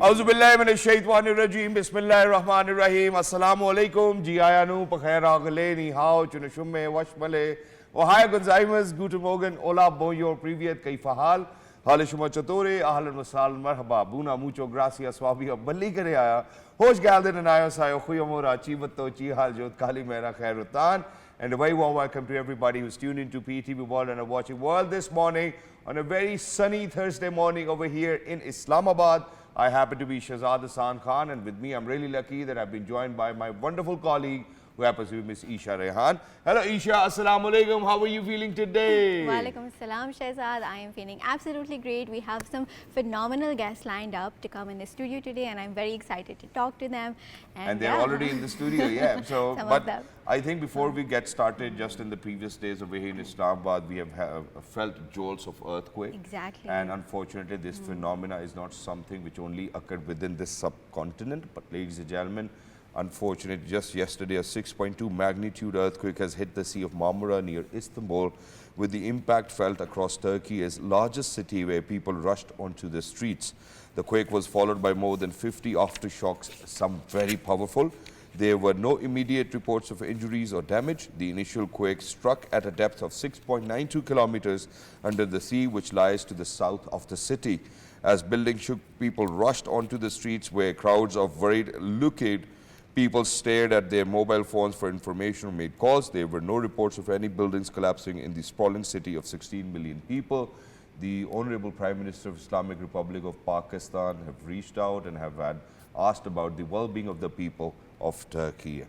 Auzubillahiminash-shaytanir-rajeem. Bismillahir-rahmanir-rahim. Assalamu-alaikum. Ji ayanu, pakhair agale, ni hao, chunashumme, washmale. Ohio Gonzaimas, guten Morgen, hola, bonjour, privyet, kaifa hal? Hale shuma chatore, ahlan wa sahlan, marhaba, buna, mucho, gracias, swabiya, balli kare aaya. Hosh galden and ayo sayo, khuyamora, chivato, chi hal jot, kali mera khairutan. And a very warm welcome to everybody who's tuned into PTV World and are watching World this morning on a very sunny Thursday morning over here in Islamabad. I happen to be Shahzad Hasan Khan, and with me I'm really lucky that I've been joined by my wonderful colleague who happens to be Miss Eesha Rehan. Hello Eesha, assalamu alaikum. How are you feeling today? Walaikum assalam, Shahzad. I am feeling absolutely great. We have some phenomenal guests lined up to come in the studio today, and I'm very excited to talk to them. And they're already in the studio, yeah. So, but I think before we get started, just in the previous days over here in Islamabad, we have felt jolts of earthquake. Exactly. And unfortunately, this phenomena is not something which only occurred within this subcontinent, but ladies and gentlemen, unfortunately, just yesterday, a 6.2 magnitude earthquake has hit the Sea of Marmara near Istanbul, with the impact felt across Turkey's largest city, where people rushed onto the streets. The quake was followed by more than 50 aftershocks, some very powerful. There were no immediate reports of injuries or damage. The initial quake struck at a depth of 6.92 kilometers under the sea, which lies to the south of the city. As buildings shook, people rushed onto the streets, where crowds of worried looking people stared at their mobile phones for information or made calls. There were no reports of any buildings collapsing in the sprawling city of 16 million people. The Honorable Prime Minister of Islamic Republic of Pakistan have reached out and have asked about the well-being of the people of Turkey.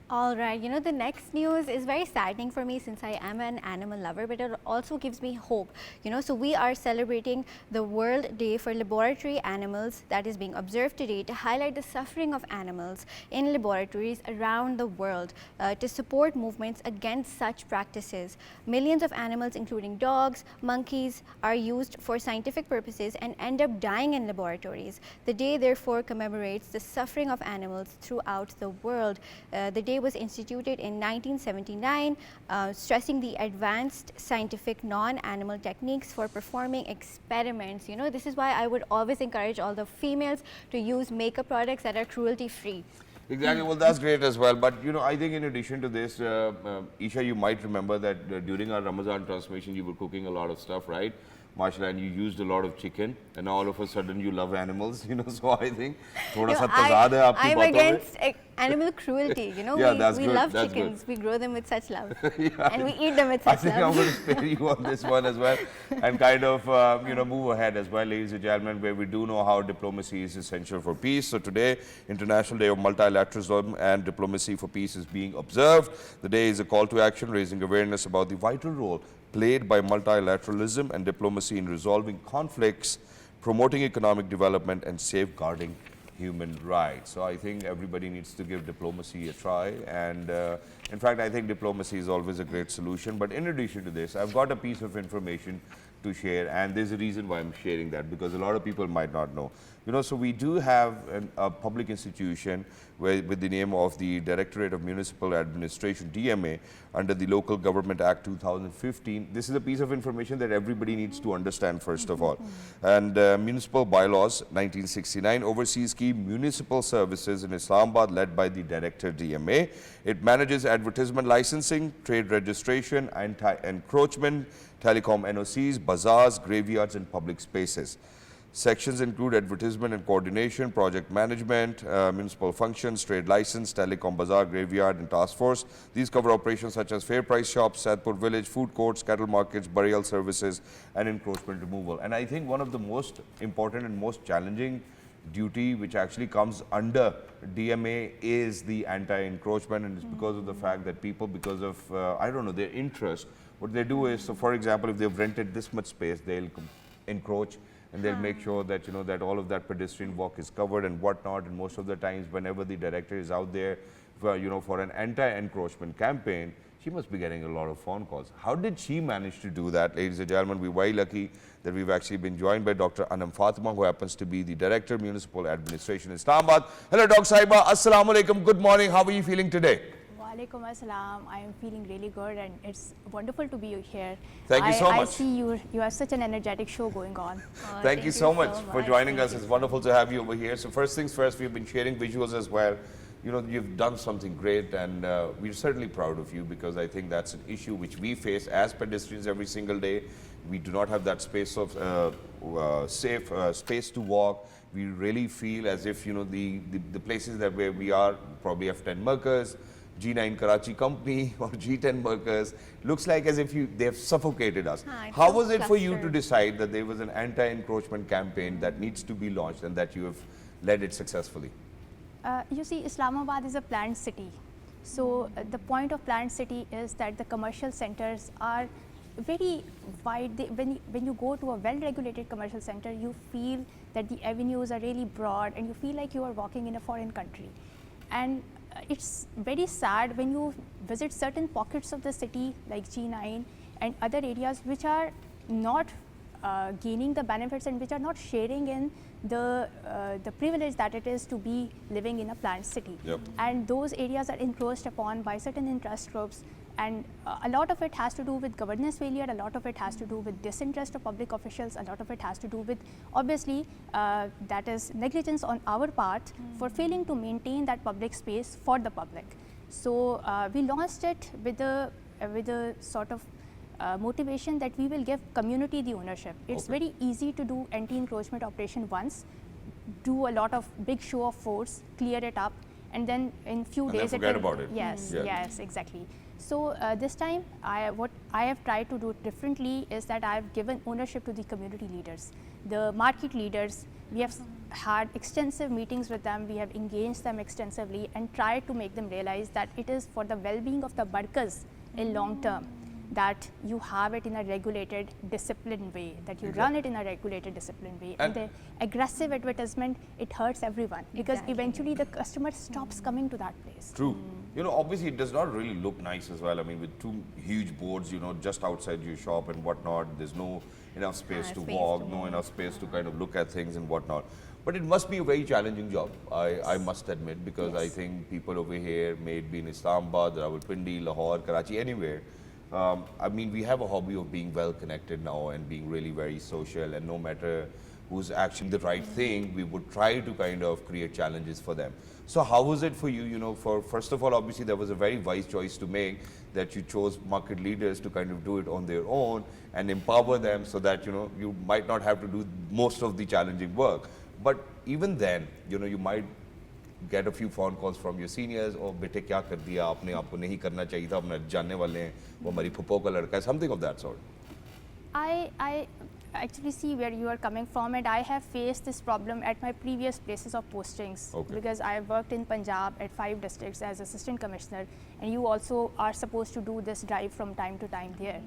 All right, you know, the next news is very saddening for me since I am an animal lover, but it also gives me hope. You know, so we are celebrating the World Day for Laboratory Animals that is being observed today to highlight the suffering of animals in laboratories around the world, to support movements against such practices. Millions of animals, including dogs, monkeys, are used for scientific purposes and end up dying in laboratories. The day therefore commemorates the suffering of animals throughout the world. The day was instituted in 1979, stressing the advanced scientific non-animal techniques for performing experiments. You know, this is why I would always encourage all the females to use makeup products that are cruelty-free. Exactly, well that's great as well, but you know, I think in addition to this, Eesha, you might remember that during our Ramadan transmission you were cooking a lot of stuff, right? Mashallah, and you used a lot of chicken, and now all of a sudden you love animals, you know, so I think I'm against animal cruelty, you know, yeah, we love that's chickens, good. We grow them with such love, yeah, and we eat them with such love. I think I'm going to spare you on this one as well, and kind of, you know, move ahead as well, ladies and gentlemen, where we do know how diplomacy is essential for peace. So today, International Day of Multilateralism and Diplomacy for Peace is being observed. The day is a call to action, raising awareness about the vital role played by multilateralism and diplomacy in resolving conflicts, promoting economic development, and safeguarding human rights. So I think everybody needs to give diplomacy a try, and in fact I think diplomacy is always a great solution. But in addition to this, I've got a piece of information to share, and there's a reason why I'm sharing that, because a lot of people might not know. You know, so we do have a public institution with the name of the Directorate of Municipal Administration, DMA, under the Local Government Act 2015. This is a piece of information that everybody needs to understand first of all. And Municipal Bylaws 1969 oversees key municipal services in Islamabad, led by the Director DMA. It manages advertisement licensing, trade registration, anti-encroachment, telecom NOCs, bazaars, graveyards, and public spaces. Sections include advertisement and coordination, project management, municipal functions, trade license, telecom, bazaar, graveyard, and task force. These cover operations such as fair price shops, Sadpur village, food courts, cattle markets, burial services, and encroachment removal. And I think one of the most important and most challenging duty which actually comes under DMA is the anti-encroachment, and it's because of the fact that people, because of, I don't know, their interest, what they do is, so for example, if they've rented this much space, they'll encroach, and they'll make sure that, you know, that all of that pedestrian walk is covered and whatnot. And most of the times, whenever the director is out there for, you know, for an anti-encroachment campaign, she must be getting a lot of phone calls. How did she manage to do that? Ladies and gentlemen, we're very lucky that we've actually been joined by Dr. Anam Fatima, who happens to be the Director, Municipal Administration in Islamabad. Hello, Dr. Saiba. Assalamu alaikum. Good morning. How are you feeling today? Walaikum assalam. I am feeling really good and it's wonderful to be here. Thank you so I much. see you have such an energetic show going on. Thank you so much for joining us. Thank It's wonderful to have you over here. So first things first, we've been sharing visuals as well. You know, you've done something great and we're certainly proud of you because I think that's an issue which we face as pedestrians every single day. We do not have that space of safe space to walk. We really feel as if, you know, the places that where we are probably F10 Merkaz, G9 Karachi Company or G10 Merkaz, looks like as if they've suffocated us. How was it for you to decide that there was an anti-encroachment campaign that needs to be launched and that you have led it successfully? You see, Islamabad is a planned city. So the point of planned city is that the commercial centers are very wide. When you go to a well-regulated commercial center, you feel that the avenues are really broad and you feel like you are walking in a foreign country. And it's very sad when you visit certain pockets of the city like G9 and other areas which are not gaining the benefits and which are not sharing in the privilege that it is to be living in a planned city. Yep. And those areas are encroached upon by certain interest groups, and a lot of it has to do with governance failure, a lot of it has to do with disinterest of public officials, a lot of it has to do with obviously that is negligence on our part for failing to maintain that public space for the public. So we launched it with a sort of motivation that we will give community the ownership. It's very easy to do anti-encroachment operation once, do a lot of big show of force, clear it up, and then in few days then forget about it. Yes, Yeah. yes, exactly. So this time, what I have tried to do differently is that I have given ownership to the community leaders, the market leaders. We have had extensive meetings with them. We have engaged them extensively and tried to make them realize that it is for the well-being of the Barkas in long term, that you have it in a regulated, disciplined way, that you run it in a regulated, disciplined way. And the aggressive advertisement, it hurts everyone because eventually the customer stops coming to that place. True. You know, obviously it does not really look nice as well. I mean, with two huge boards, you know, just outside your shop and whatnot, there's no enough space to walk, no enough space to kind of look at things and whatnot. But it must be a very challenging job, I must admit, because I think people over here, may it be in Islamabad, Rawalpindi, Lahore, Karachi, anywhere, I mean, we have a hobby of being well connected now and being really very social, and no matter who's actually the right thing, we would try to kind of create challenges for them. So how was it for you, you know, first of all, obviously there was a very wise choice to make, that you chose market leaders to kind of do it on their own and empower them so that, you know, you might not have to do most of the challenging work. But even then, you know, you might get a few phone calls from your seniors, or bete kya kar diya, aapne aapko nahi karna chahiye tha, apne janne wale hain, wo hamari phupho ka ladka hai, something of that sort. I actually see where you are coming from, and I have faced this problem at my previous places of postings, because I have worked in Punjab at 5 districts as assistant commissioner, and you also are supposed to do this drive from time to time there.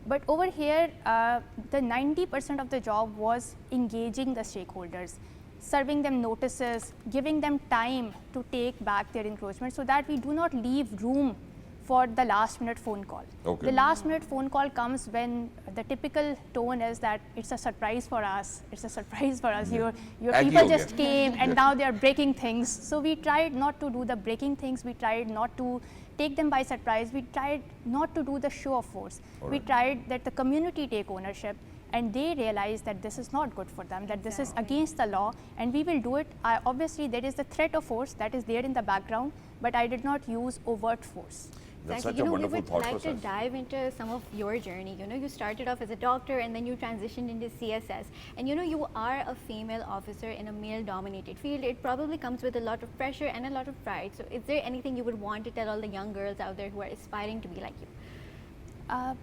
But over here, the 90% of the job was engaging the stakeholders, serving them notices, giving them time to take back their encroachment so that we do not leave room for the last minute phone call. The last minute phone call comes when the typical tone is that it's a surprise for us, it's a surprise for us, your people just came and now they are breaking things. So we tried not to do the breaking things, we tried not to take them by surprise, we tried not to do the show of force. We tried that the community take ownership and they realize that this is not good for them, that this is against the law, and we will do it. Obviously there is the threat of force that is there in the background, but I did not use overt force. That's Exactly. such a wonderful we would thought like process. to dive into some of your journey. You know, you started off as a doctor and then you transitioned into CSS. And you know, you are a female officer in a male-dominated field. It probably comes with a lot of pressure and a lot of pride. So is there anything you would want to tell all the young girls out there who are aspiring to be like you?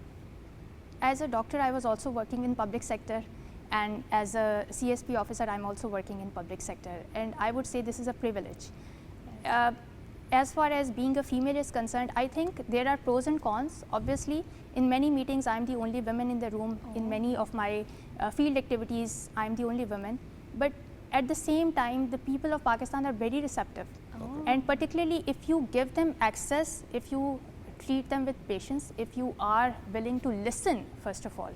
As a doctor, I was also working in public sector, and as a CSP officer, I'm also working in public sector. And I would say this is a privilege. As far as being a female is concerned, I think there are pros and cons. Obviously, in many meetings, I'm the only woman in the room. In many of my field activities, I'm the only woman. But at the same time, the people of Pakistan are very receptive. And particularly if you give them access, if you treat them with patience, if you are willing to listen, first of all,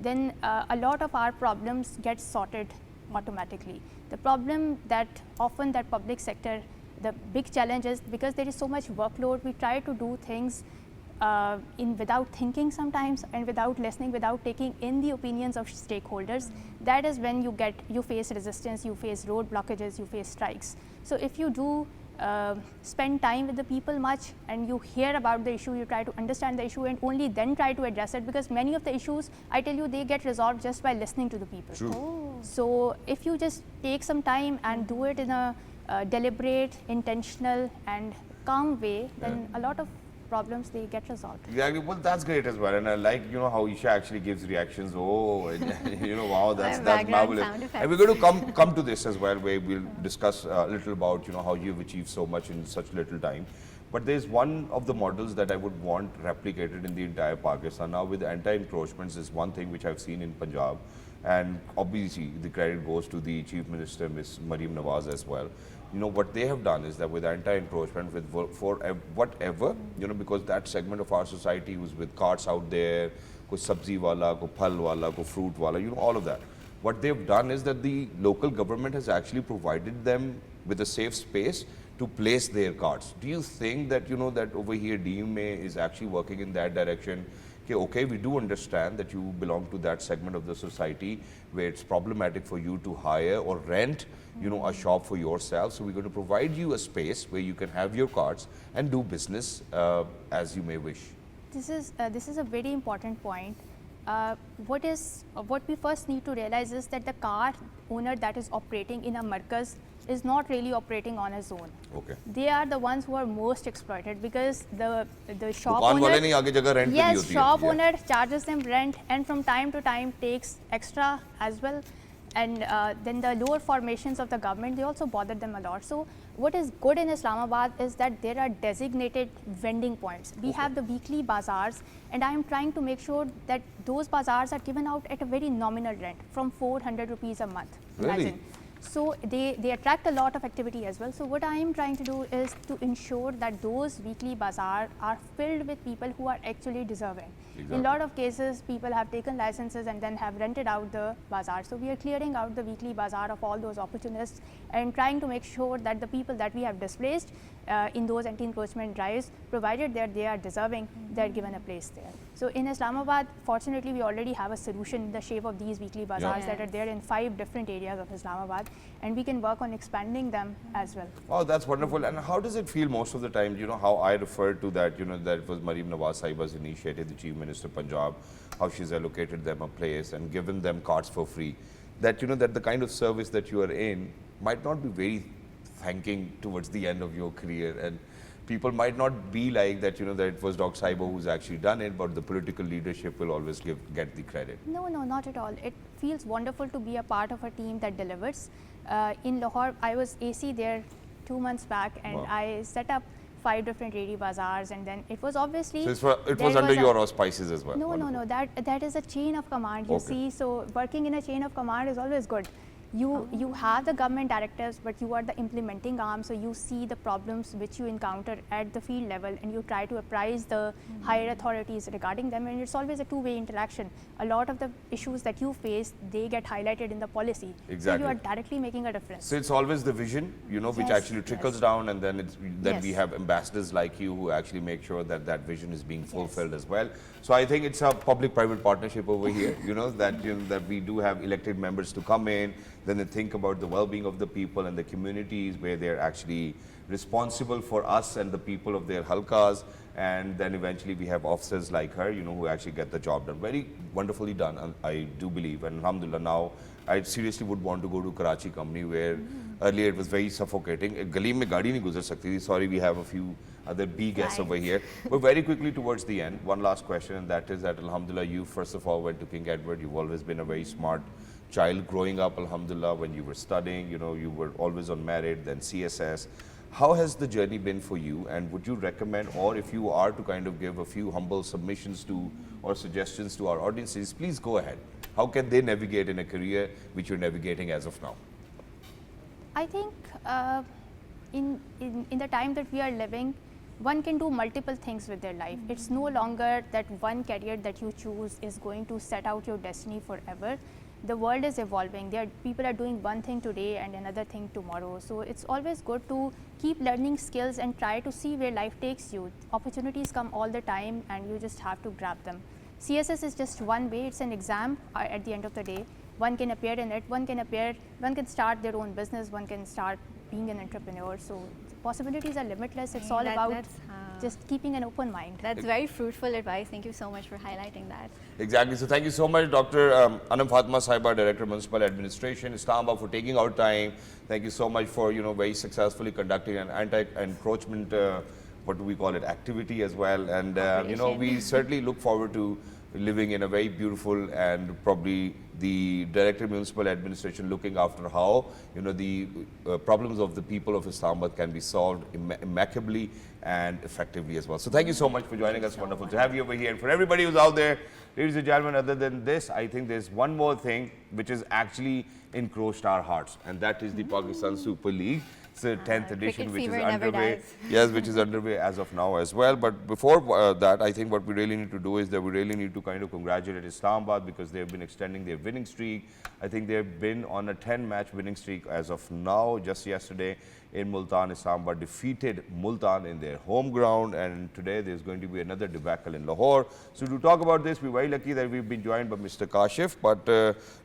then a lot of our problems get sorted automatically. The problem that often that public sector, the big challenge is because there is so much workload, we try to do things without thinking sometimes and without listening, without taking in the opinions of stakeholders. That is when you face resistance, you face road blockages, you face strikes. So if you do spend time with the people much and you hear about the issue, you try to understand the issue and only then try to address it, because many of the issues, I tell you, they get resolved just by listening to the people. True. Oh. So if you just take some time and do it in a deliberate, intentional and calm way, then a lot of problems, they get resolved. Exactly. Well, that's great as well. And I like, how Eesha actually gives reactions. Oh, and, wow, that's marvelous. And we're going to come to this as well, where we'll discuss a little about, how you've achieved so much in such little time. But there's one of the models that I would want replicated in the entire Pakistan. Now, with anti-encroachments is one thing which I've seen in Punjab. And obviously, the credit goes to the Chief Minister, Ms. Maryam Nawaz, as well. What they have done is that with anti-encroachment, for whatever, because that segment of our society who's with carts out there, koi sabzi wala, koi phal wala, koi fruit wala, all of that. What they've done is that the local government has actually provided them with a safe space to place their carts. Do you think that, that over here DMA is actually working in that direction? Okay, we do understand that you belong to that segment of the society where it's problematic for you to hire or rent, a shop for yourself. So we're going to provide you a space where you can have your carts and do business as you may wish. This is a very important point. What we first need to realize is that the car owner that is operating in a markaz is not really operating on his own. Okay. They are the ones who are most exploited, because the shop owner, shop owner charges them rent and from time to time takes extra as well. And then the lower formations of the government, they also bother them a lot. So what is good in Islamabad is that there are designated vending points. We have the weekly bazaars, and I am trying to make sure that those bazaars are given out at a very nominal rent, from 400 rupees a month. Really? Imagine. So they attract a lot of activity as well. So what I am trying to do is to ensure that those weekly bazaar are filled with people who are actually deserving. Exactly. In a lot of cases, people have taken licenses and then have rented out the bazaar. So we are clearing out the weekly bazaar of all those opportunists and trying to make sure that the people that we have displaced in those anti-encroachment drives, provided that they are deserving, they are given a place there. So in Islamabad, fortunately, we already have a solution in the shape of these weekly bazaars that are there in 5 different areas of Islamabad, and we can work on expanding them as well. Oh, that's wonderful. And how does it feel most of the time, how I refer to that, that it was Maryam Nawaz Sahiba's initiative, the Chief Minister of Punjab, how she's allocated them a place and given them carts for free, that, that the kind of service that you are in might not be very thanking towards the end of your career, and people might not be like that, that it was Dr. Sahiba who's actually done it, but the political leadership will always get the credit. No, not at all. It feels wonderful to be a part of a team that delivers. In Lahore, I was AC there 2 months back, and I set up 5 different ready bazaars, and then it was obviously... So it was under your auspices as well? No, that is a chain of command, you see. So working in a chain of command is always good. You have the government directives, but you are the implementing arm, so you see the problems which you encounter at the field level and you try to apprise the higher authorities regarding them, and it's always a two-way interaction. A lot of the issues that you face, they get highlighted in the policy. Exactly. So you are directly making a difference. So it's always the vision, which actually trickles down, and then we have ambassadors like you who actually make sure that that vision is being fulfilled as well. So I think it's a public-private partnership over here, that we do have elected members to come in, then they think about the well-being of the people and the communities where they're actually responsible for us and the people of their halkas, and then eventually we have officers like her, who actually get the job done. Very wonderfully done, I do believe, and alhamdulillah, now I seriously would want to go to Karachi company, where earlier it was very suffocating. Gali mein gaadi nahi guzar sakti thi. Sorry, we have a few other B guests over here. But very quickly towards the end, one last question, and that is that alhamdulillah, you first of all went to King Edward. You've always been a very smart child growing up, alhamdulillah. When you were studying, you were always on merit, then CSS. How has the journey been for you, and would you recommend, or if you are to kind of give a few humble submissions to or suggestions to our audiences, please go ahead. How can they navigate in a career which you're navigating as of now? I think in the time that we are living, one can do multiple things with their life. It's no longer that one career that you choose is going to set out your destiny forever. the world is evolving. People are doing one thing today and another thing tomorrow. So it's always good to keep learning skills and try to see where life takes you. Opportunities come all the time and you just have to grab them. CSS is just one way. It's an exam at the end of the day. One can appear in it, one can start their own business, one can start being an entrepreneur. So possibilities are limitless. It's all about just keeping an open mind. That's very fruitful advice. Thank you so much for highlighting that. Exactly. So thank you so much, Dr. Anam Fatima Sahiba, Director Municipal Administration, Islamabad, for taking our time. Thank you so much for very successfully conducting an anti-encroachment, what do we call it, activity as well. And we certainly look forward to living in a very beautiful, and probably the Director Municipal Administration looking after how the problems of the people of Islamabad can be solved immaculately and effectively as well. So thank you so much for joining us. Wonderful to have you over here. And for everybody who's out there, ladies and gentlemen, other than this, I think there's one more thing which has actually encroached our hearts, and that is the Pakistan Super League. It's the 10th edition, which is underway. Yes, which is underway as of now as well. But before that, I think what we really need to do is that we really need to kind of congratulate Islamabad, because they've been extending their winning streak. I think they've been on a 10-match winning streak as of now. Just yesterday in Multan, Islamabad defeated Multan in their home ground, and today there's going to be another debacle in Lahore. So to talk about this, we're very lucky that we've been joined by Mr. Kashif, but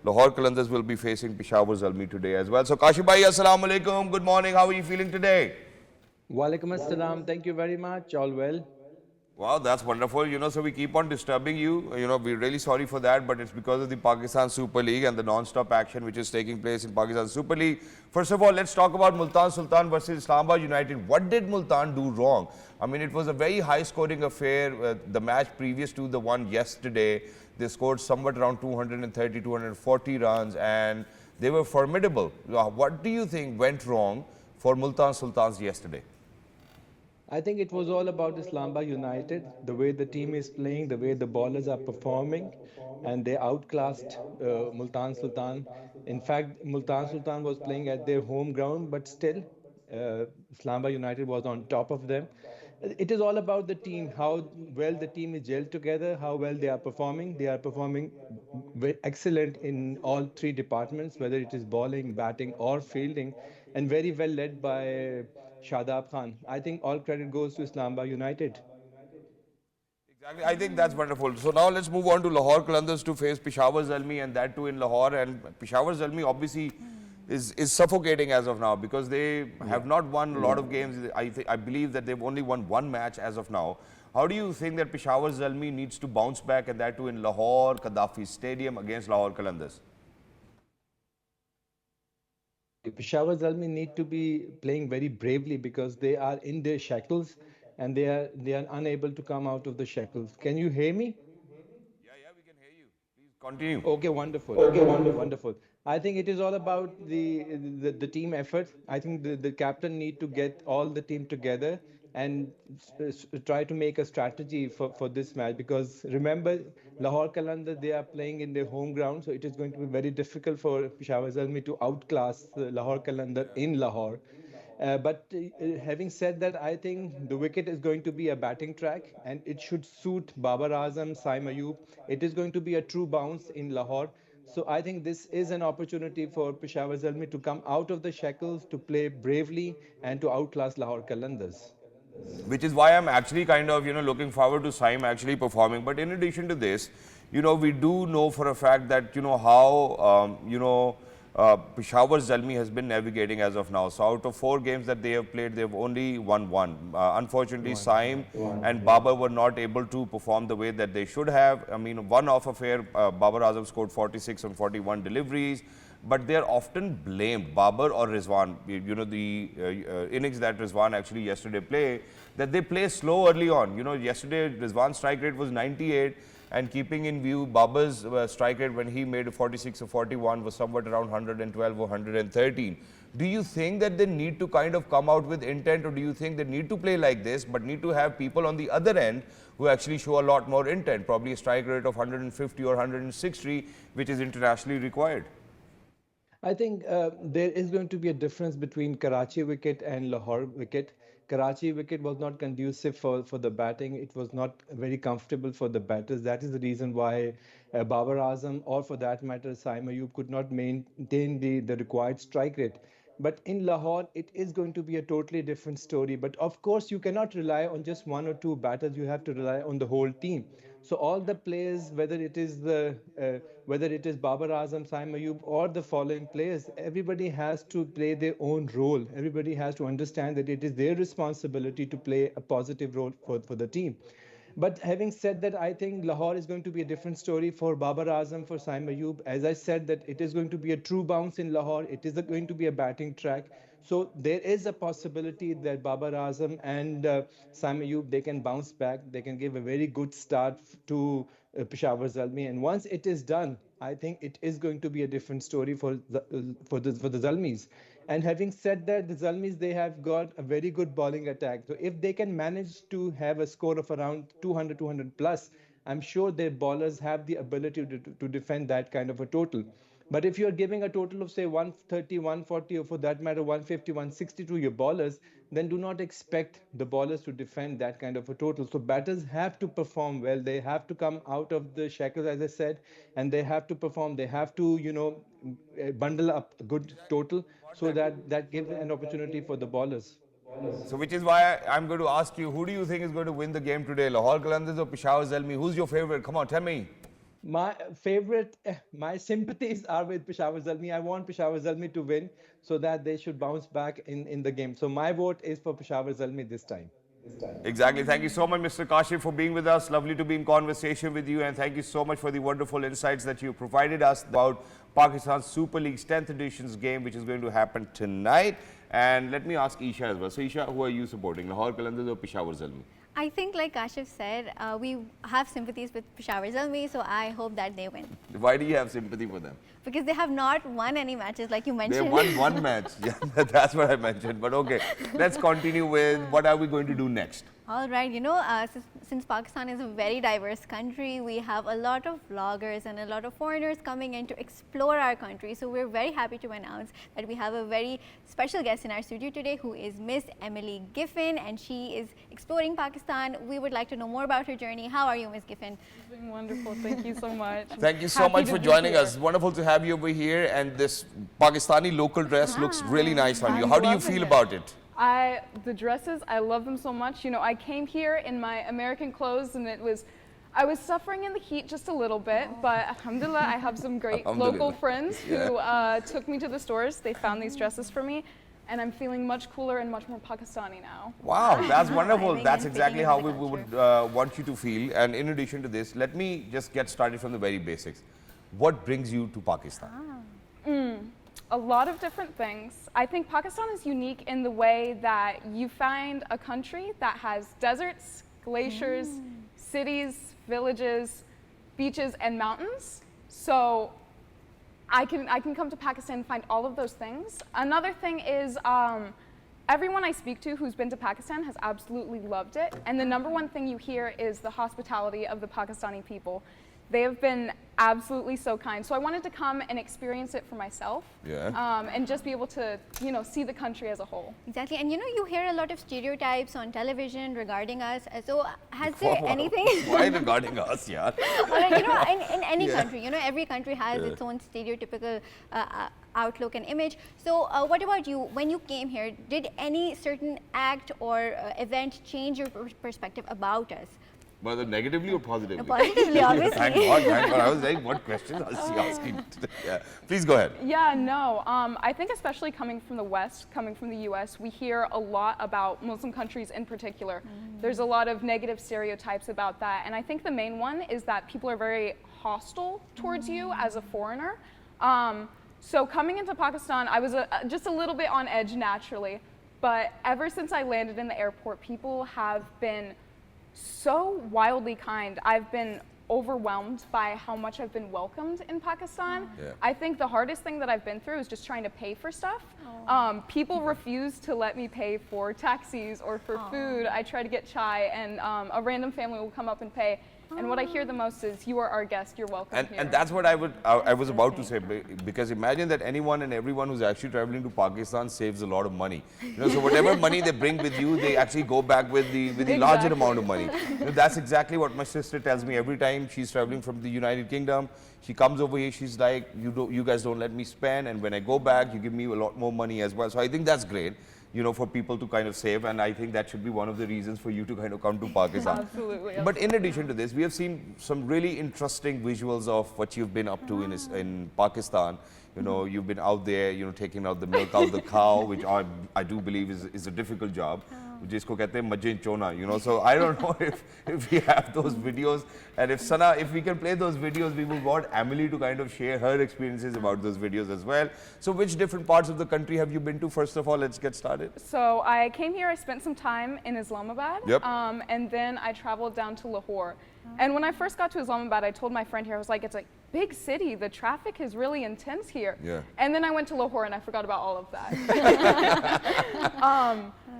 Lahore Qalandars will be facing Peshawar Zalmi today as well. So Kashif bhai, assalamu alaikum, good morning, how are you feeling today? Walaikum assalam, thank you very much, all well. Wow, that's wonderful. So we keep on disturbing you. We're really sorry for that, but it's because of the Pakistan Super League and the non-stop action which is taking place in Pakistan Super League. First of all, let's talk about Multan Sultan versus Islamabad United. What did Multan do wrong? I mean, it was a very high-scoring affair. The match previous to the one yesterday, they scored somewhat around 230, 240 runs, and they were formidable. What do you think went wrong for Multan Sultans yesterday? I think it was all about Islamabad United, the way the team is playing, the way the ballers are performing, and they outclassed Multan Sultan. In fact, Multan Sultan was playing at their home ground, but still, Islamabad United was on top of them. It is all about the team, how well the team is gelled together, how well they are performing. They are performing excellent in all three departments, whether it is bowling, batting, or fielding, and very well led by Shahzad Khan. I think all credit goes to Islamabad United. Exactly, I think that's wonderful. So now let's move on to Lahore Qalandars to face Peshawar Zalmi, and that too in Lahore. And Peshawar Zalmi obviously is suffocating as of now, because they have not won a lot of games. I believe that they've only won one match as of now. How do you think that Peshawar Zalmi needs to bounce back, and that too in Lahore, Gaddafi Stadium against Lahore Qalandars? Peshawar Zalmi need to be playing very bravely, because they are in their shackles and they are unable to come out of the shackles. Can you hear me? Yeah, we can hear you. Please continue. Okay, wonderful. Wonderful. I think it is all about the team effort. I think the captain need to get all the team together and try to make a strategy for this match, because remember, Lahore Qalandar, they are playing in their home ground, so it is going to be very difficult for Peshawar Zalmi to outclass Lahore Qalandar in Lahore. But having said that, I think the wicket is going to be a batting track, and it should suit Babar Azam, Saim Ayub. It is going to be a true bounce in Lahore. So I think this is an opportunity for Peshawar Zalmi to come out of the shackles, to play bravely, and to outlast Lahore Qalandars. Which is why I'm actually kind of, looking forward to Saim actually performing. But in addition to this, we do know for a fact that, how, Peshawar Zalmi has been navigating as of now. So out of 4 games that they have played, they've only won 1. Unfortunately, Saim and Babar were not able to perform the way that they should have. I mean, one off affair, Babar Azam scored 46 on 41 deliveries. But they are often blamed, Babar or Rizwan, the innings that Rizwan actually yesterday played, that they play slow early on. Yesterday Rizwan's strike rate was 98, and keeping in view Babar's strike rate when he made 46 or 41 was somewhat around 112 or 113. Do you think that they need to kind of come out with intent, or do you think they need to play like this, but need to have people on the other end who actually show a lot more intent, probably a strike rate of 150 or 160, which is internationally required? I think there is going to be a difference between Karachi wicket and Lahore wicket. Karachi wicket was not conducive for the batting. It was not very comfortable for the batters. That is the reason why Babar Azam, or for that matter, Saim Ayub, could not maintain the required strike rate. But in Lahore, it is going to be a totally different story. But of course, you cannot rely on just one or two batters. You have to rely on the whole team. So all the players, whether it is Babar Azam, Saim Ayub, or the following players, everybody has to play their own role. Everybody has to understand that it is their responsibility to play a positive role for the team. But having said that, I think Lahore is going to be a different story for Babar Azam, for Saim Ayub. As I said, that it is going to be a true bounce in Lahore. It is going to be a batting track. So there is a possibility that Babar Azam and Saim Ayub, they can bounce back. They can give a very good start to Peshawar Zalmi. And once it is done, I think it is going to be a different story for the Zalmis. And having said that, the Zalmis, they have got a very good bowling attack. So if they can manage to have a score of around 200, 200 plus, I'm sure their bowlers have the ability to defend that kind of a total. But if you're giving a total of say 130, 140, or for that matter 150, 160 to your bowlers, then do not expect the bowlers to defend that kind of a total. So batters have to perform well. They have to come out of the shackles, as I said, and they have to perform. They have to, bundle up a good total so that gives an opportunity for the bowlers. So which is why I'm going to ask you, who do you think is going to win the game today? Lahore Qalandars or Peshawar Zalmi? Who's your favorite? Come on, tell me. My favorite, my sympathies are with Peshawar Zalmi. I want Peshawar Zalmi to win so that they should bounce back in the game. So my vote is for Peshawar Zalmi this time. Exactly. Thank you so much, Mr. Kashif, for being with us. Lovely to be in conversation with you. And thank you so much for the wonderful insights that you provided us about Pakistan's Super League's 10th edition's game, which is going to happen tonight. And let me ask Eesha as well. So, Eesha, who are you supporting? Lahore Qalandars or Peshawar Zalmi? I think, like Kashif said, we have sympathies with Peshawar Zalmi, so I hope that they win. Why do you have sympathy for them? Because they have not won any matches, like you mentioned. They won one match. Yeah, that's what I mentioned. But okay, let's continue with what are we going to do next? All right, since Pakistan is a very diverse country, we have a lot of vloggers and a lot of foreigners coming in to explore our country. So we're very happy to announce that we have a very special guest in our studio today who is Miss Emily Giffin, and she is exploring Pakistan. We would like to know more about her journey. How are you, Miss Giffin? It's been wonderful. Thank you so much. Thank you so much for joining us. Wonderful to have you over here, and this Pakistani local dress looks really nice on you. How do you feel about it? The dresses, I love them so much. You know, I came here in my American clothes and I was suffering in the heat just a little bit, but alhamdulillah, I have some great local friends who took me to the stores. They found these dresses for me, and I'm feeling much cooler and much more Pakistani now. Wow, that's wonderful. That's exactly how we would want you to feel. And in addition to this, let me just get started from the very basics. What brings you to Pakistan? A lot of different things. I think Pakistan is unique in the way that you find a country that has deserts, glaciers, cities, villages, beaches, and mountains. So I can come to Pakistan and find all of those things. Another thing is everyone I speak to who's been to Pakistan has absolutely loved it. And the number one thing you hear is the hospitality of the Pakistani people. They have been absolutely so kind. So I wanted to come and experience it for myself. And just be able to, see the country as a whole. Exactly. And you hear a lot of stereotypes on television regarding us. So has there anything? Why regarding us, yeah? In any country, every country has its own stereotypical outlook and image. So what about you? When you came here, did any certain act or event change your perspective about us? Whether negatively or positively? Positively, obviously. Thank God. I was like, what questions is she asking? Yeah. Please go ahead. Yeah, no. I think especially coming from the West, coming from the US, we hear a lot about Muslim countries in particular. There's a lot of negative stereotypes about that. And I think the main one is that people are very hostile towards you as a foreigner. So coming into Pakistan, I was just a little bit on edge naturally. But ever since I landed in the airport, people have been so wildly kind. I've been overwhelmed by how much I've been welcomed in Pakistan. I think the hardest thing that I've been through is just trying to pay for stuff. People refuse to let me pay for taxis or for food. I try to get chai and a random family will come up and pay. And what I hear the most is, you are our guest, you're welcome here. And that's what I was about to say, because imagine that anyone and everyone who's actually traveling to Pakistan saves a lot of money. So whatever money they bring with you, they actually go back with the larger amount of money. That's exactly what my sister tells me every time she's traveling from the United Kingdom. She comes over here, she's like, you guys don't let me spend, and when I go back, you give me a lot more money as well. So I think that's great, for people to kind of save, and I think that should be one of the reasons for you to kind of come to Pakistan. Absolutely. But in addition to this, we have seen some really interesting visuals of what you've been up to in Pakistan. You've been out there, taking out the milk out of the cow, which I do believe is a difficult job. Jisko kehte hain majhe chona, So I don't know if we have those videos, and if we can play those videos, we will want Emily to kind of share her experiences about those videos as well. So which different parts of the country have you been to? First of all, let's get started. So I came here, I spent some time in Islamabad, Yep. And then I traveled down to Lahore. And when I first got to Islamabad, I told my friend here, I was like, it's a big city, the traffic is really intense here. Yeah. And then I went to Lahore and I forgot about all of that.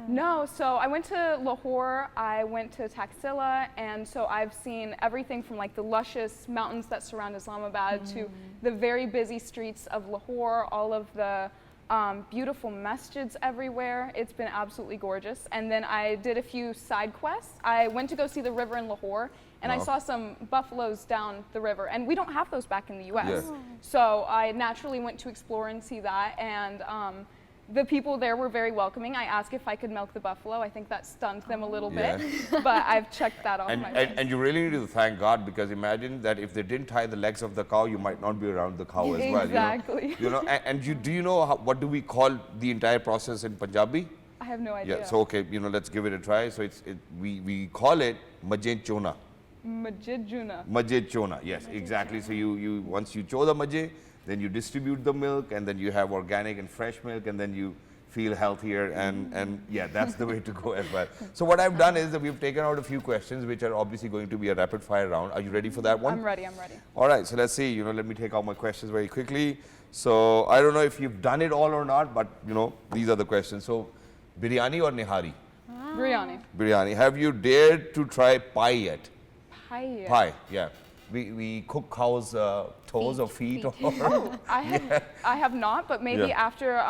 No, so I went to Lahore, I went to Taxila, and so I've seen everything from like the luscious mountains that surround Islamabad to the very busy streets of Lahore, all of the beautiful masjids everywhere. It's been absolutely gorgeous. And then I did a few side quests. I went to go see the river in Lahore, and I saw some buffaloes down the river. And we don't have those back in the US. Yeah. So I naturally went to explore and see that. And the people there were very welcoming. I asked if I could milk the buffalo. I think that stunned them a little bit, but I've checked that off my list. And you really need to thank God, because imagine that if they didn't tie the legs of the cow, you might not be around the cow as well. Exactly. Do you know what do we call the entire process in Punjabi? I have no idea. Yeah. So okay, let's give it a try. So we call it majhe chona. Majid Juna. Majhe chona. Yes, exactly. So you once you chow the majhe, then you distribute the milk, and then you have organic and fresh milk, and then you feel healthier, and yeah, that's the way to go as well. So what I've done is that we've taken out a few questions, which are obviously going to be a rapid fire round. Are you ready for that one? I'm ready. All right, so let's see. Let me take out my questions very quickly. So I don't know if you've done it all or not, but these are the questions. So biryani or nihari? Biryani. Biryani. Have you dared to try pie yet? Pie. Pie, yeah. We cook cows' toes or feet. Oh, I have not, but maybe after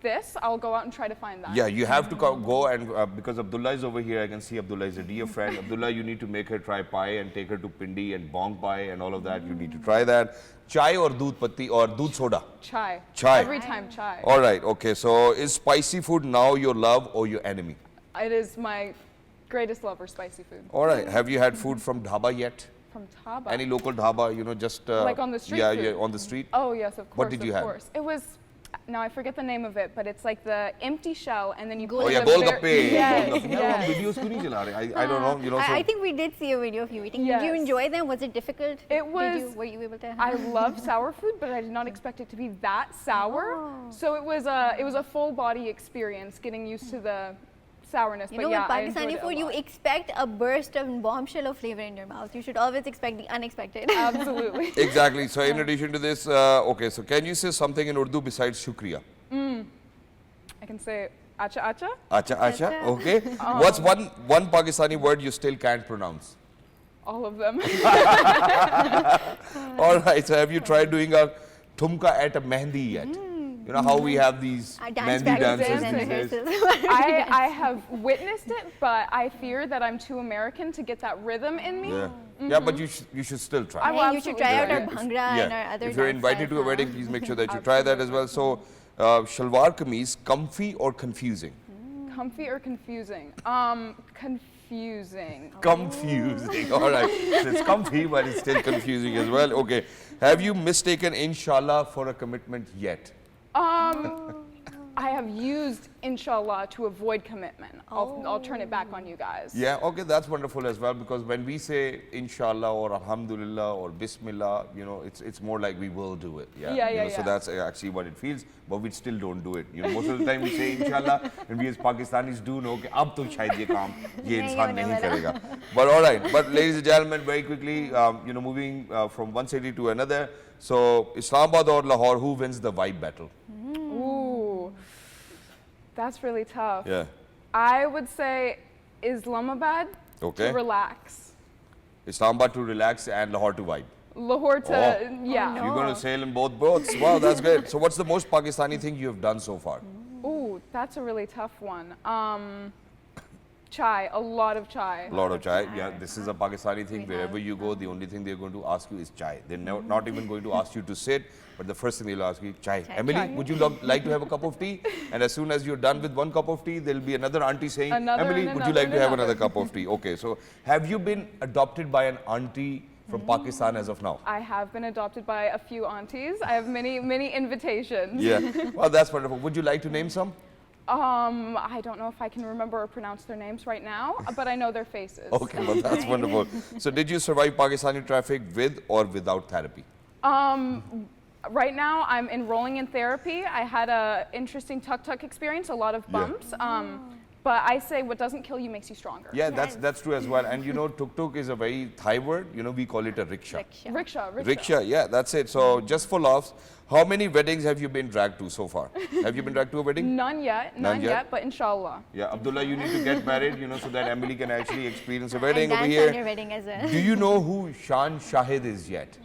this, I'll go out and try to find that. Yeah, you have to go and because Abdullah is over here, I can see Abdullah is a dear friend. Abdullah, you need to make her try pie and take her to Pindi and bong pie and all of that. You need to try that. Chai or doodh patti or doodh soda? Chai. Chai. Every time chai. All right, okay. So is spicy food now your love or your enemy? It is my greatest love for spicy food. All right. Have you had food from dhaba yet? From dhaba. Any local dhaba, just... like on the street Yeah, food? yeah, on the street. Oh, yes, of course. What did you have? Course. It was, now I forget the name of it, but it's like the empty shell, and then you Oh, yeah, golgappe. Yes, Golgappe. yes. Videos kyun nahi chala rahe? I don't know, so I think we did see a video of you eating. Yes. Did you enjoy them? Was it difficult? It was. Were you able to? I love sour food, but I did not expect it to be that sour. Oh. So it was a full body experience, getting used to the sourness. You but know, yeah, with I enjoyed Pakistani it a food, you lot. expect a burst of bombshell of flavor in your mouth. You should always expect the unexpected. Absolutely. Exactly. So in addition to this, okay, so can you say something in Urdu besides shukriya? I can say acha acha. Acha, acha, Acha. okay. What's one Pakistani word you still can't pronounce? All of them. All right, so have you tried doing a thumka at a mehndi yet? You know how we have these Dance mehndi practices dances and these days? rehearsals. I have witnessed it, but I fear that I'm too American to get that rhythm in me. Yeah, yeah, but you should still try. I will Hey, you should try out our absolutely bhangra Yeah. and our other If you're dance invited to a styles, wedding, please make sure that you try that as well. So, shalwar kameez, comfy or confusing? Comfy or confusing? Confusing. Confusing. All right. So it's comfy, but it's still confusing as well. Okay. Have you mistaken inshallah for a commitment yet? I have used inshallah to avoid commitment. I'll turn it back on you guys. Yeah, okay, that's wonderful as well, because when we say inshallah or alhamdulillah or bismillah, it's more like we will do it. Yeah, So that's actually what it feels, but we still don't do it. Most of the time we say inshallah, and we as Pakistanis do know that ab to shayad ye kaam ye insaan nahi karega. But all right, but ladies and gentlemen, very quickly, moving from one city to another. So Islamabad or Lahore, who wins the vibe battle? Ooh, that's really tough. Yeah. I would say Islamabad Okay. to relax. Islamabad to relax and Lahore to vibe. Lahore to, yeah. no. You're going to sail in both boats. Wow, that's great. So what's the most Pakistani thing you have done so far? Ooh, that's a really tough one. Chai, a lot of chai. A lot of chai. Yeah, this is a Pakistani thing. Wherever you go, the only thing they're going to ask you is chai. They're not even going to ask you to sit, but the first thing they'll ask you, chai. Emily, would you like to have a cup of tea? And as soon as you're done with one cup of tea, there'll be another auntie saying, Emily, would you like to have another cup of tea? Okay, so have you been adopted by an auntie from Pakistan as of now? I have been adopted by a few aunties. I have many invitations. Yeah, well, that's wonderful. Would you like to name some? I don't know if I can remember or pronounce their names right now, but I know their faces. Okay, well, that's wonderful. So did you survive Pakistani traffic with or without therapy? Right now, I'm enrolling in therapy. I had a interesting tuk-tuk experience, a lot of bumps. But I say what doesn't kill you makes you stronger. Yeah, that's true as well. And you know, tuk-tuk is a very Thai word. You know, we call it a rickshaw. Rickshaw, yeah, that's it. So just for laughs, how many weddings have you been dragged to so far? Have you been dragged to a wedding? None yet, but inshallah. Yeah, Abdullah, you need to get married, you know, so that Emily can actually experience a wedding over And here. dance on your wedding as well. Do you know who Shahzad is yet?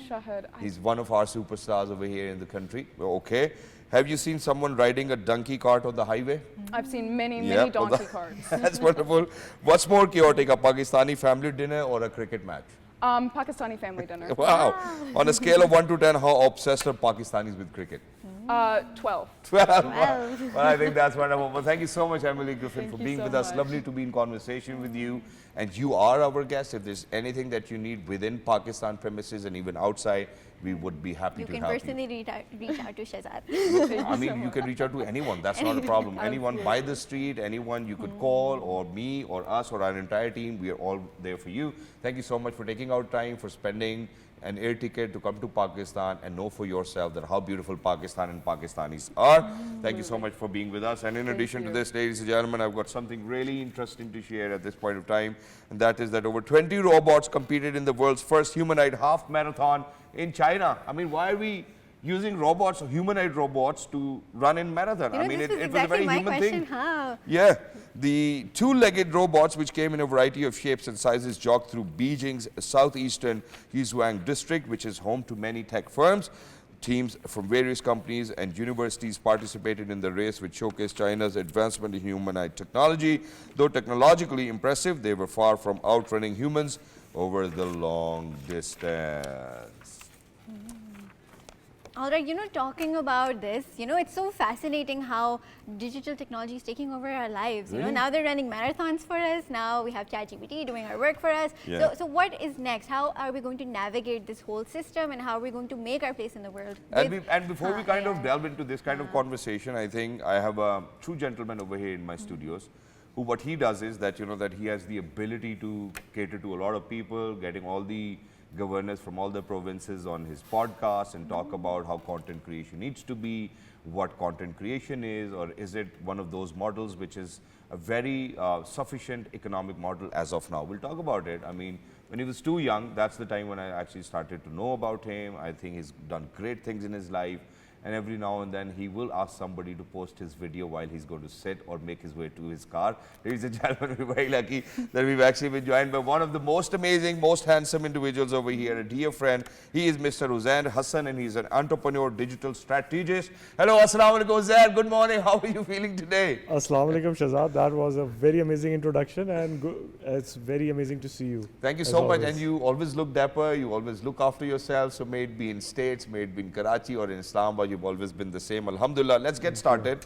Shahzad. He's one of our superstars over here in the country. Okay. Have you seen someone riding a donkey cart on the highway? I've seen many donkey carts. That's wonderful. What's more chaotic, a Pakistani family dinner or a cricket match? Pakistani family dinner. Wow. On a scale of 1 to 10, how obsessed are Pakistanis with cricket? 12. 12. Well, I think that's wonderful. Well, thank you so much, Emily Giffin, for being with us. much. Lovely to be in conversation with you. And you are our guest. If there's anything that you need within Pakistan premises and even outside, we would be happy to You can help personally reach out to Shahzad. I mean, you can reach out to anyone. That's not a problem. Anyone by the street, anyone you could call, or me, or us, or our entire team. We are all there for you. Thank you so much for taking out time, for spending an air ticket to come to Pakistan and know for yourself that how beautiful Pakistan and Pakistanis are. Thank you so much for being with us. And in addition to this, ladies and gentlemen, I've got something really interesting to share at this point of time. And that is that over 20 robots competed in the world's first humanoid half marathon in China. I mean, why are we using robots, humanoid robots, to run in marathon? I mean, this it was was a very exactly my human question, thing. huh? Yeah, the two-legged robots, which came in a variety of shapes and sizes, jogged through Beijing's southeastern Yizhuang district, which is home to many tech firms. Teams from various companies and universities participated in the race, which showcased China's advancement in humanoid technology. Though technologically impressive, they were far from outrunning humans over the long distance. All right, talking about this, it's so fascinating how digital technology is taking over our lives. Really? Now they're running marathons for us. Now we have ChatGPT doing our work for us. Yeah. So what is next? How are we going to navigate this whole system, and how are we going to make our place in the world? And before we kind of AI? delve into this kind of conversation, I think I have a true gentleman over here in my studios, who what he does is that, that he has the ability to cater to a lot of people, getting all the governors from all the provinces on his podcast and talk about how content creation needs to be, what content creation is, or is it one of those models which is a very sufficient economic model as of now. We'll talk about it. I mean, when he was too young, that's the time when I actually started to know about him. I think he's done great things in his life. And every now and then he will ask somebody to post his video while he's going to sit or make his way to his car. Ladies and gentlemen, we're very lucky that we've actually been joined by one of the most amazing, most handsome individuals over here, a dear friend. He is Mr. Uzair Hasan, and he's an entrepreneur, digital strategist. Hello, assalamu alaikum, Uzair. Good morning. How are you feeling today? Assalamu alaikum, Shahzad. That was a very amazing introduction, and it's very amazing to see you. Thank you so much. And you always look dapper. You always look after yourself. So may it be in States, may it be in Karachi or in Islamabad, you've always been the same. Alhamdulillah. Let's get started.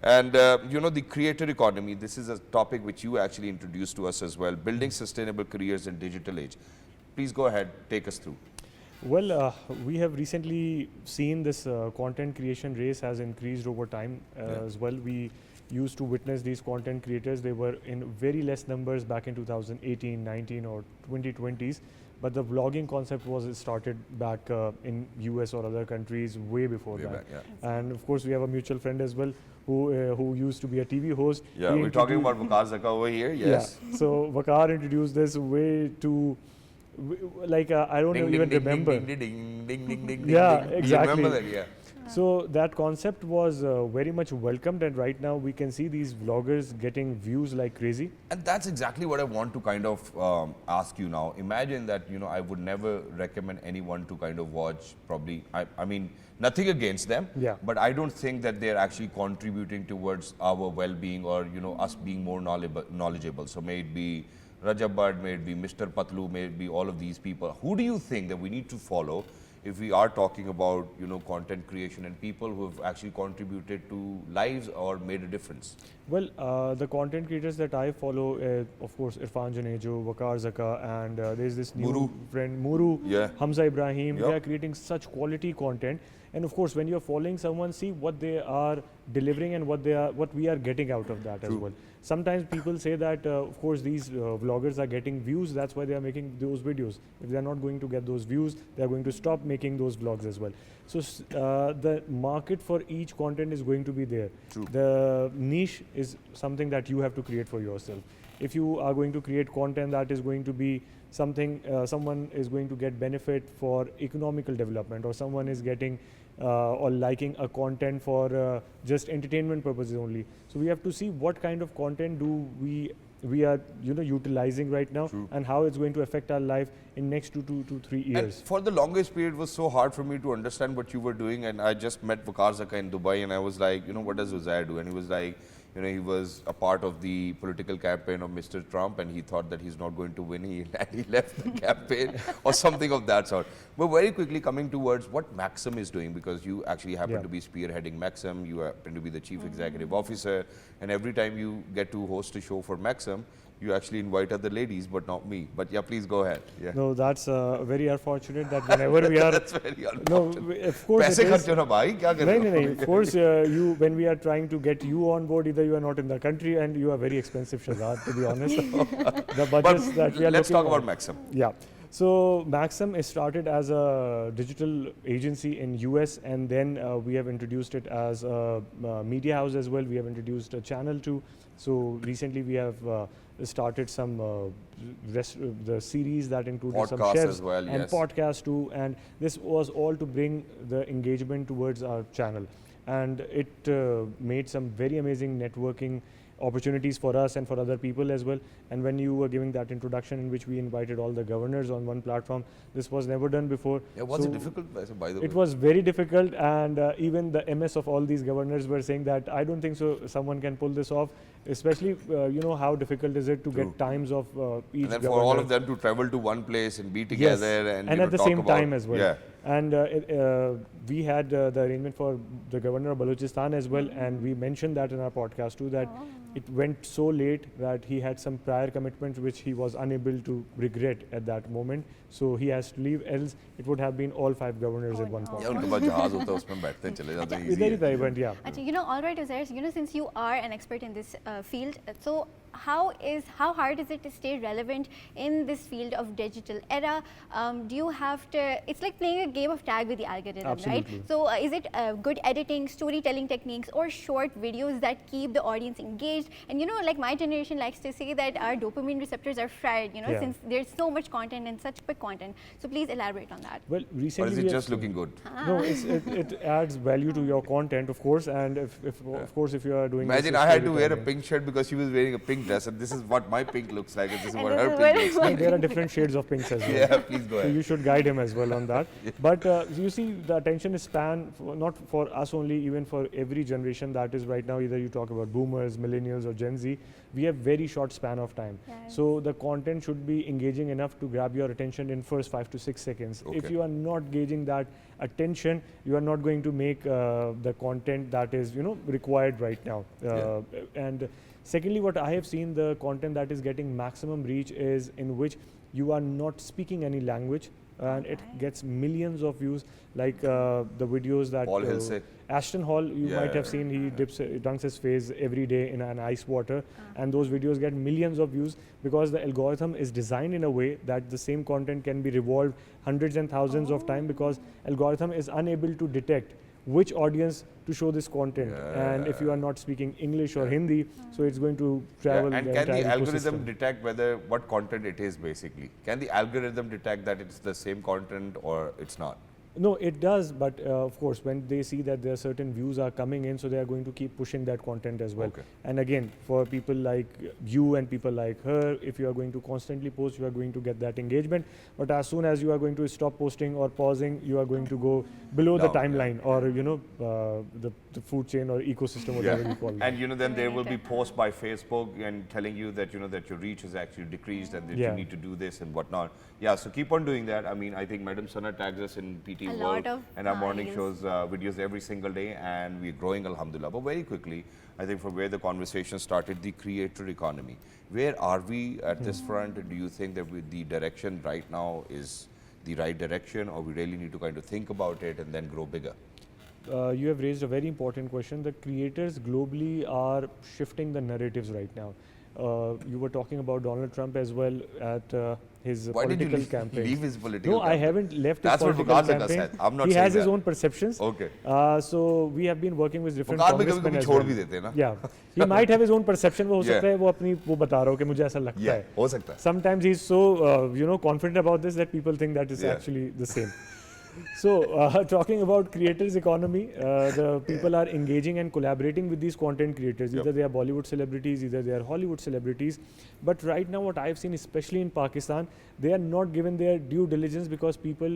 And the creator economy, this is a topic which you actually introduced to us as well, building sustainable careers in digital age. Please go ahead, take us through. Well, we have recently seen this content creation race has increased over time as well. We used to witness these content creators. They were in very less numbers back in 2018, 19 or 2020s. But the vlogging concept was started back in US or other countries way before that. Back, yeah. And of course, we have a mutual friend as well who used to be a TV host. Yeah, we're talking about Vakar Zaka over here, yes. Yeah. So Vakar introduced this way to, I don't even remember. Ding, ding, ding, ding, ding, Yeah, ding. exactly. You remember that? Yeah. So that concept was very much welcomed, and right now we can see these vloggers getting views like crazy. And that's exactly what I want to kind of ask you now. Imagine that, you know, I would never recommend anyone to kind of watch probably, I mean, nothing against them, but I don't think that they're actually contributing towards our well-being or, you know, us being more knowledgeable. So may it be Rajab Bhatt, may it be Mr. Patlu, may it be all of these people. Who do you think that we need to follow if we are talking about, you know, content creation and people who have actually contributed to lives or made a difference? Well, the content creators that I follow, of course, Irfan Janejo, Waqar Zaka, and there's this new friend, Muru, Hamza Ibrahim. They are creating such quality content. And of course, when you're following someone, see what they are delivering and what we are getting out of that as well. Sometimes people say that, of course, these vloggers are getting views, that's why they are making those videos. If they are not going to get those views, they are going to stop making those vlogs as well. So the market for each content is going to be there. The niche is something that you have to create for yourself. If you are going to create content that is going to be something, someone is going to get benefit for economical development, or someone is getting or liking a content for just entertainment purposes only. So we have to see what kind of content do we are, you know, utilizing right now, and how it's going to affect our life in next 2 to 3 years. And for the longest period, it was so hard for me to understand what you were doing. And I just met Waqar Zaka in Dubai, and I was like, you know, what does Uzair do? And he was like, you know, he was a part of the political campaign of Mr. Trump, and he thought that he's not going to win. He left the campaign or something of that sort. But very quickly coming towards what Maxim is doing, because you actually happen to be spearheading Maxim, you happen to be the chief executive officer, and every time you get to host a show for Maxim, you actually invite other ladies, but not me. But yeah, please go ahead. Yeah. No, that's very unfortunate that whenever we are... That's very unfortunate. No, of course it is. No, of course, when we are trying to get you on board, either you are not in the country and you are very expensive, Shahzad, to be honest. The budgets that we are let's talk about Maxim. Yeah. So Maxim is started as a digital agency in US, and then we have introduced it as a media house as well. We have introduced a channel too. So recently we have started some the series that included podcasts some chefs as well, and podcasts too, and this was all to bring the engagement towards our channel, and it made some very amazing networking opportunities for us and for other people as well. And when you were giving that introduction in which we invited all the governors on one platform, this was never done before. Yeah, was it difficult, by the way? It was very difficult, and even the MS of all these governors were saying that I don't think so someone can pull this off, especially you know how difficult is it to get times of each and then governor. for all of them to travel to one place and be together and at the same time as well. Yeah. And we had the arrangement for the governor of Balochistan as well, and we mentioned that in our podcast too, that it went so late that he had some prior commitments which he was unable to regret at that moment. So he has to leave, else it would have been all 5 governors at one point. Yeah, उनके पास जहाज होता है उसमें बैठते हैं चले जाते हैं easy इधर ही था, yeah. You know, all right, Uzair, you know, since you are an expert in this field, so how hard is it to stay relevant in this field of digital era? Do you have to, it's like playing a game of tag with the algorithm, Absolutely. right? So is it good editing, storytelling techniques, or short videos that keep the audience engaged? And you know, like my generation likes to say that our dopamine receptors are fried, you know, since there's so much content and such quick content. So please elaborate on that. Well, recently, or is it just looking good? No, it adds value to your content, of course, and of course if you are doing. Imagine I had to wear a pink shirt because she was wearing a pink dress, and this is what my pink looks like, and this is what her pink looks like. There are different shades of pinks as well. Yeah, please go ahead. So you should guide him as well on that. But you see, the attention span, not for us only, even for every generation that is right now, either you talk about boomers, millennials, or Gen Z, we have very short span of time. So the content should be engaging enough to grab your attention in first 5 to 6 seconds. If you are not gauging that attention, you are not going to make the content that is, you know, required right now. And secondly, what I have seen, the content that is getting maximum reach is in which you are not speaking any language, and it gets millions of views, like the videos that Ashton Hall, you might have seen, he dunks his face every day in an ice water, and those videos get millions of views because the algorithm is designed in a way that the same content can be revolved hundreds and thousands of times, because algorithm is unable to detect which audience to show this content, and if you are not speaking English or Hindi, so it's going to travel. And can the algorithm detect what content it is basically? Can the algorithm detect that it's the same content or it's not? No, it does, but of course, when they see that there are certain views are coming in, so they are going to keep pushing that content as well. Okay. And again, for people like you and people like her, if you are going to constantly post, you are going to get that engagement. But as soon as you are going to stop posting or pausing, you are going to go below the timeline or, you know, the food chain or ecosystem, whatever you call it. And, you know, then there will be posts by Facebook and telling you that, you know, that your reach has actually decreased and that you need to do this and whatnot. Yeah, so keep on doing that. I mean, I think Madam Sana tags us in PT World and our morning shows videos every single day, and we're growing, alhamdulillah. But very quickly, I think from where the conversation started, the creator economy. Where are we at this front? Do you think that with the direction right now is the right direction, or we really need to kind of think about it and then grow bigger? You have raised a very important question. The creators globally are shifting the narratives right now. You were talking about Donald Trump as well at his political campaign. Leave his political campaign? I haven't left his political campaign. Said. I'm not he saying has his that. own perceptions. Okay. So we have been working with different congressmen as well. Yeah. He might have his own perception. वो हो सकता है वो अपनी वो बता रहा हो कि मुझे ऐसा लगता है. हो सकता है. Sometimes he's so you know confident about this that people think that is actually the same. So, talking about creators economy, the people are engaging and collaborating with these content creators. Either they are Bollywood celebrities, either they are Hollywood celebrities. But right now what I've seen, especially in Pakistan, they are not given their due diligence because people,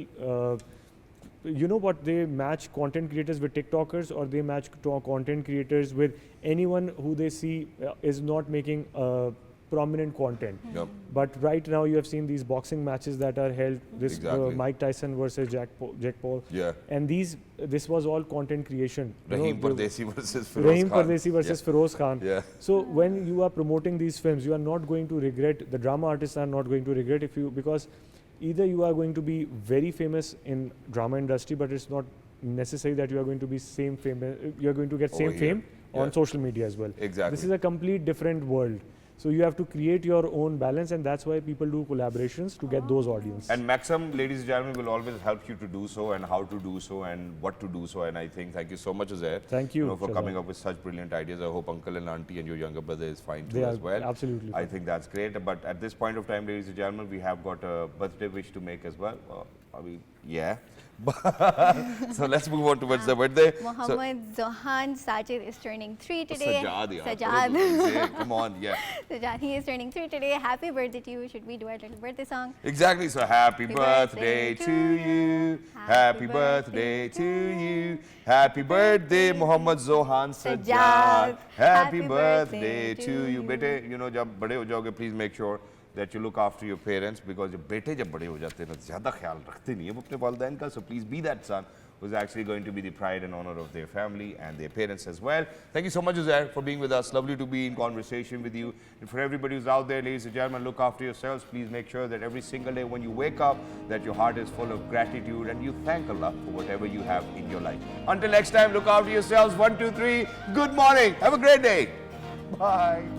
you know what, they match content creators with TikTokers, or they match content creators with anyone who they see is not making prominent content. But right now you have seen these boxing matches that are held, this Mike Tyson versus Jack Paul, and this was all content creation. Rahim Pardesi versus Feroz Khan. So when you are promoting these films, you are not going to regret, the drama artists are not going to regret because either you are going to be very famous in drama industry, but it's not necessary that you are going to be you are going to get fame on social media as well. This is a complete different world. So you have to create your own balance, and that's why people do collaborations to get those audience. And Maxim, ladies and gentlemen, will always help you to do so and how to do so and what to do so. And I think thank you so much, Uzair. Thank you, for coming up with such brilliant ideas. I hope uncle and auntie and your younger brother is fine too as well. Absolutely. I think that's great. But at this point of time, ladies and gentlemen, we have got a birthday wish to make as well. I mean, so let's move on towards the birthday. Muhammad Zohan Sajeel is turning 3 today. Sajad. Come on, Sajad, he is turning 3 today. Happy birthday to you. Should we do our little birthday song? Exactly. So happy birthday to you. Happy birthday to you. Happy birthday, Muhammad Zohan Sajad. Happy birthday to you. Bete, you know, jab bade ho jaoge, please make sure that you look after your parents, because जब बेटे जब बड़े हो जाते हैं ना ज़्यादा ख्याल रखते नहीं हैं वो अपने वालिदैन का. So please be that son who's actually going to be the pride and honor of their family and their parents as well. Thank you so much, Uzair, for being with us. Lovely to be in conversation with you. And for everybody who's out there, ladies and gentlemen, look after yourselves. Please make sure that every single day when you wake up, that your heart is full of gratitude and you thank Allah for whatever you have in your life. Until next time, look after yourselves. 1, 2, 3. Good morning. Have a great day. Bye.